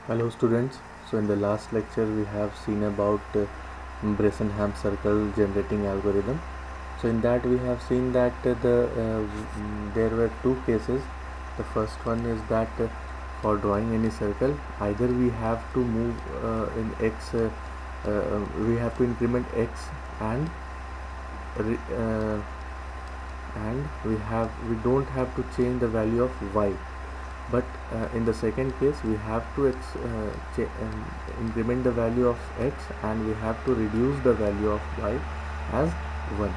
Hello students. So in the last lecture we have seen about Bresenham circle generating algorithm. So in that we have seen that there were two cases. The first one is that for drawing any circle, either we have to move in x, we have to increment x and re, uh, we don't have to change the value of y, but in the second case we have to increment the value of x and we have to reduce the value of y as 1.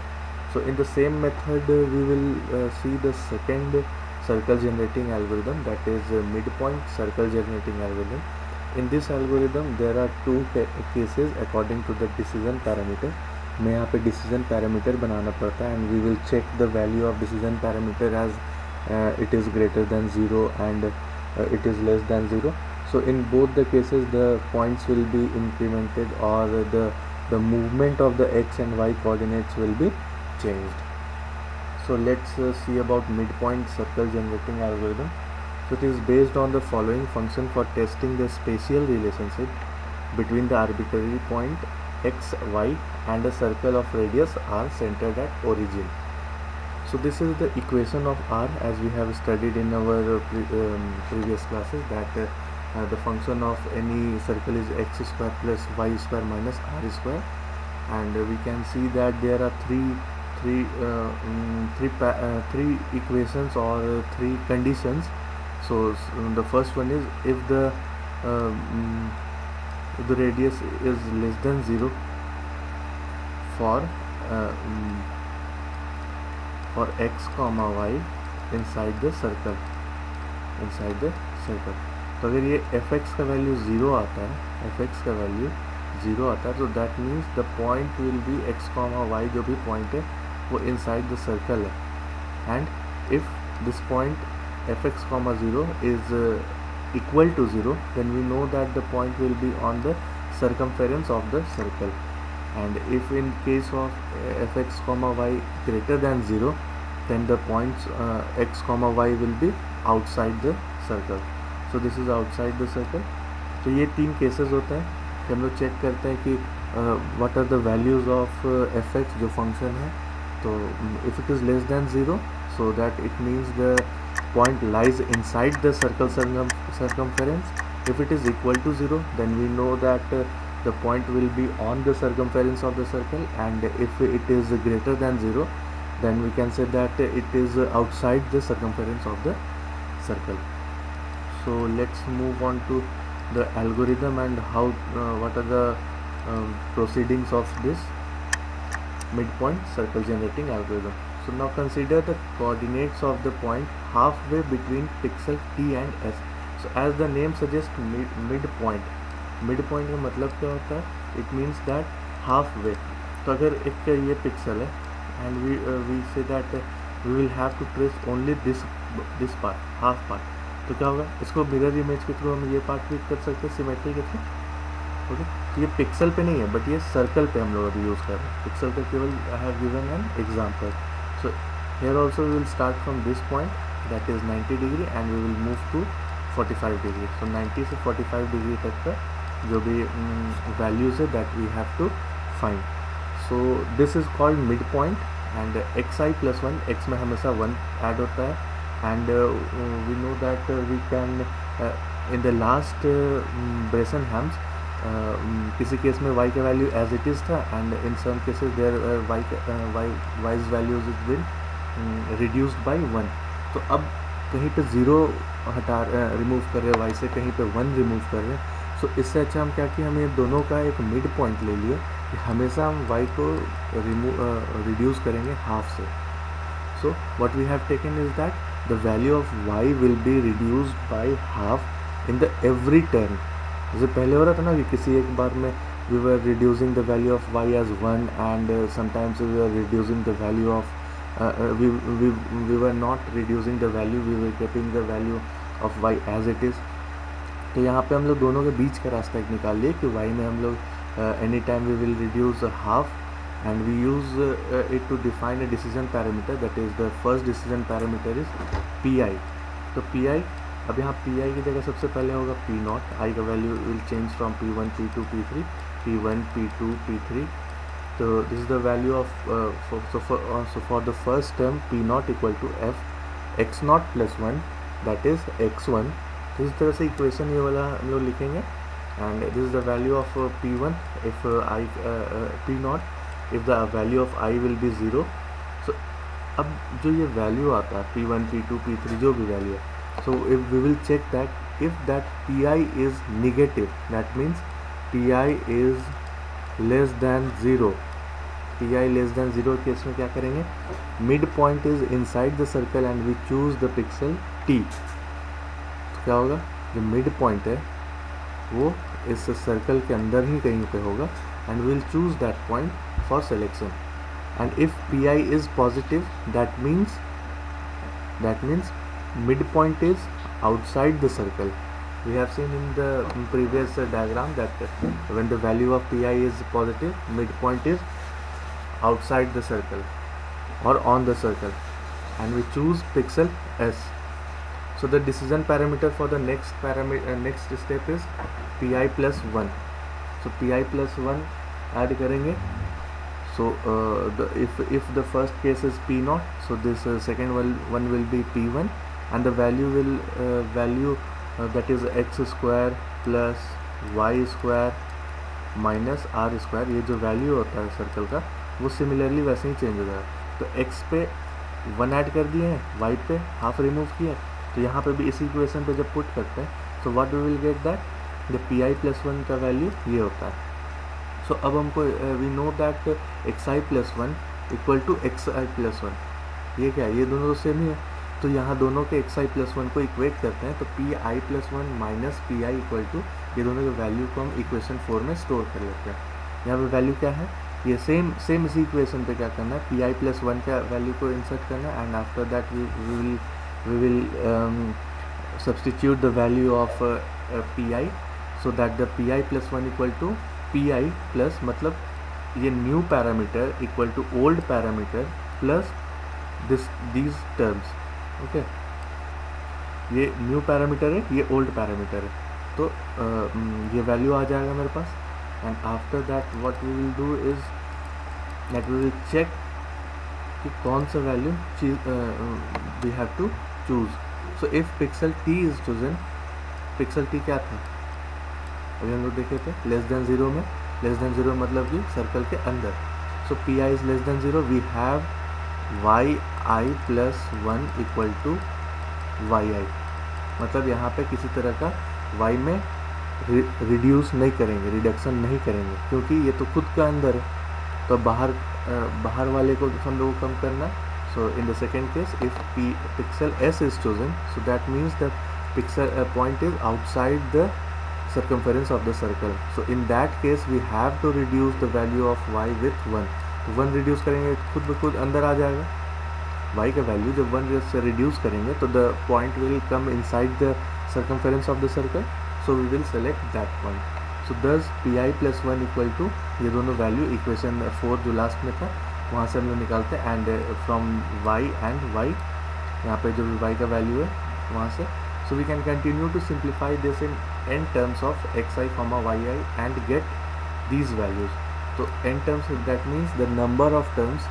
So in the same method we will see the second circle generating algorithm, that is midpoint circle generating algorithm. In this algorithm there are two cases according to the decision parameter. हमें यहाँ पे decision parameter बनाना पड़ता है and we will check the value of decision parameter as it is greater than 0 and it is less than 0. So in both the cases the points will be incremented, or the movement of the x and y coordinates will be changed. So let's see about midpoint circle generating algorithm. So it is based on the following function for testing the spatial relationship between the arbitrary point x, y and a circle of radius r centered at origin. So this is the equation of r as we have studied in our previous classes, that the function of any circle is x square plus y square minus r square, and we can see that there are three equations or three conditions. So the first one is if the radius is less than 0 for x comma y inside the circle. तो अगर ये fx का value 0 आता है, तो that means the point will be x comma y, जो भी point है वो इनसाइड द सर्कल है. And if this point fx comma 0 is equal to 0, then we know that the point will be on the circumference of the circle. And if in case of fx comma y greater than 0, then the points x comma y will be outside the circle. So this is outside the circle. तो ये तीन cases होते हैं कि हम लोग check करते हैं कि what are the values of fx जो फंक्शन है. तो if it is less than 0, so that it means the point lies inside the circle circumference. If it is equal to 0, then we know that the point will be on the circumference of the circle, and if it is greater than 0, then we can say that it is outside the circumference of the circle. So let's move on to the algorithm and how what are the proceedings of this midpoint circle generating algorithm. So now consider the coordinates of the point halfway between pixel t and s. So as the name suggests, midpoint का मतलब क्या होता है? It means that halfway. तो अगर एक ये pixel है and we say that we will have to trace only this part, half part. तो क्या होगा? इसको मिरर इमेज के थ्रू हम ये पार्ट भी कर सकते हैं सिमेट्री के थ्रू. ओके, तो ये पिक्सल पे नहीं है बट ये सर्कल पे हम लोग अभी यूज़ कर रहे हैं. पिक्सल पे केवल I have given an example. So here also we will start from this point, that is 90 degree, and we will move to 45 degree. So 90 से 45 डिग्री तक का जो भी वैल्यूज़ है that we have to find. So this is called mid point. And xi plus 1, x में हमेशा 1 add होता है. And we know that we can in the last Bresenham's किसी केस में y का वैल्यू एज इट इज़ था, and in some cases there y's values is been reduced by 1. तो अब कहीं पे 0 रिमूव कर रहे हैं y से, कहीं पे 1 रिमूव कर रहे हैं. सो इससे अच्छा हम क्या किए, हम ये दोनों का एक मिड पॉइंट ले लिए कि हमेशा हम y को रिड्यूस करेंगे हाफ से. So what we have taken is that the value of y will be reduced by half in the every turn. जैसे पहले हो रहा था ना कि किसी एक बार में we were reducing the value of y as 1, and sometimes we were reducing the value of we were not reducing the value, we were keeping the value of y as it is. तो यहाँ पे हम लोग दोनों के बीच का रास्ता एक निकाल लिए कि y में हम लोग any time we will reduce half, and we use it to define a decision parameter, that is the first decision parameter is pi. तो pi अब यहाँ पी आई की जगह सबसे पहले होगा पी नॉट, आई का value will change from P one P two P three, P one P two P three. तो this is the value of for the first term P naught equal to F X naught plus one that is X one. तो इस तरह से equation ये वाला हम लोग लिखेंगे. And this is the value of P one if I P naught if the value of I will be zero. So अब जो ये वैल्यू आता है P one P two P three जो भी वैल्यू है, so if we will check that if that pi is negative, that means pi is less than 0, pi less than 0 case में क्या करेंगे, mid point is inside the circle and we choose the pixel t. तो क्या होगा, जो mid point है वो इस सर्कल के अंदर ही कहीं पे होगा and we'll choose that point for selection. And if pi is positive, that means midpoint is outside the circle. We have seen in the previous diagram that when the value of pi is positive, midpoint is outside the circle or on the circle, and we choose pixel s. So the decision parameter for the next step is pi plus 1. So pi plus 1 add करेंगे. So if the first case is p naught, so this second one will be p1, and the value that is x square plus y square minus r square, ये जो value होता है circle का वो similarly वैसे ही change हो जाएगा. तो x पे 1 ऐड कर दिए हैं, y पे हाफ रिमूव किया, तो यहाँ पे भी इसी इक्वेशन पे जब पुट करते हैं तो what we will get that the P I plus one का वैल्यू ये होता है. सो अब हमको we know that X I plus one equal to X I plus one, ये क्या है, ये दोनों तो सेम ही है. तो यहाँ दोनों के एक्स आई प्लस वन को इक्वेट करते हैं, तो P I plus one minus P I equal to ये दोनों के वैल्यू को हम इक्वेशन 4 में स्टोर कर लेते हैं. यहाँ पे वैल्यू क्या है, ये सेम इसी इक्वेशन पे क्या करना है, पी आई प्लस वन का वैल्यू को इंसर्ट करना है, and after that we will substitute the value of P I, so that the P I plus one equal to P I plus, मतलब ये new parameter equal to old parameter plus these terms. Okay, ये new parameter है, ये old parameter है, तो ये value आ जाएगा मेरे पास. And after that what we will do is that we will check कि कौन सा value we have to choose. So if pixel T is chosen, pixel T क्या था अभी हम लोग देखे थे, लेस देन ज़ीरो में, लेस देन ज़ीरो मतलब कि सर्कल के अंदर. So P I is less than zero, we have Y I plus one equal to Y I, मतलब यहाँ पे किसी तरह का वाई में रिड्यूस नहीं करेंगे, रिडक्शन नहीं करेंगे, क्योंकि ये तो खुद का अंदर है, तो बाहर वाले को हम लोग को कम करना. So in the second case if pixel S is chosen, so that means the pixel point is outside the circumference of the circle. So in that case we have to reduce the value of y with 1. तो 1 reduce करेंगे खुद ब खुद अंदर आ जाएगा y का value. जब 1 से रिड्यूस करेंगे तो the point will come inside the circumference of the circle, so we will select that point. So thus pi plus 1 equal to ये दोनों वैल्यू इक्वेशन 4 जो लास्ट में था वहाँ से हम लोग निकालते हैं, and from y and y यहाँ पे जो y का वैल्यू है वहाँ से. So we can continue to simplify this in n terms of xi comma yi and get these values. So n terms that means the number of terms.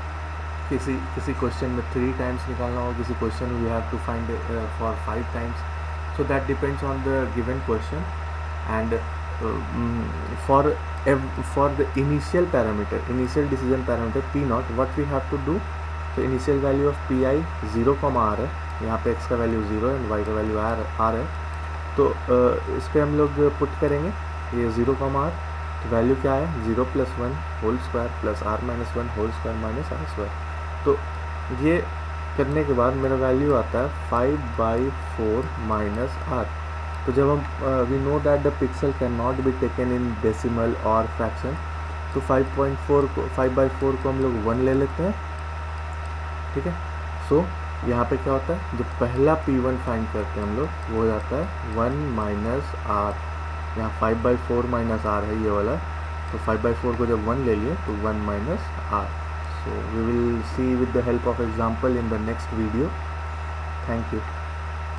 किसी question में 3 times निकालना हो, किसी question we have to find for 5 times. So that depends on the given question. And for the initial parameter, initial decision parameter p naught, what we have to do, so initial value of pi 0 r है, यहाँ पे x का value 0 है and y का value r है, तो इस पर हम लोग पुट करेंगे ये 0 r, तो वैल्यू क्या है 0 plus 1 whole square plus r minus 1 whole square minus r square. तो ये करने के बाद मेरा वैल्यू आता है 5/4 माइनस r. तो जब हम we know that the pixel can not be taken in decimal और फ्रैक्शन, तो 5/4 को हम लोग 1 ले लेते हैं, ठीक है. सो यहाँ पे क्या होता है, जो पहला P1 फाइंड करते हैं हम लोग वो हो जाता है 1 माइनस आर. यहाँ 5/4 माइनस आर है ये वाला, तो 5/4 को जब 1 ले लिए तो 1 minus R. So we will see with the help of example in the next video. Thank you.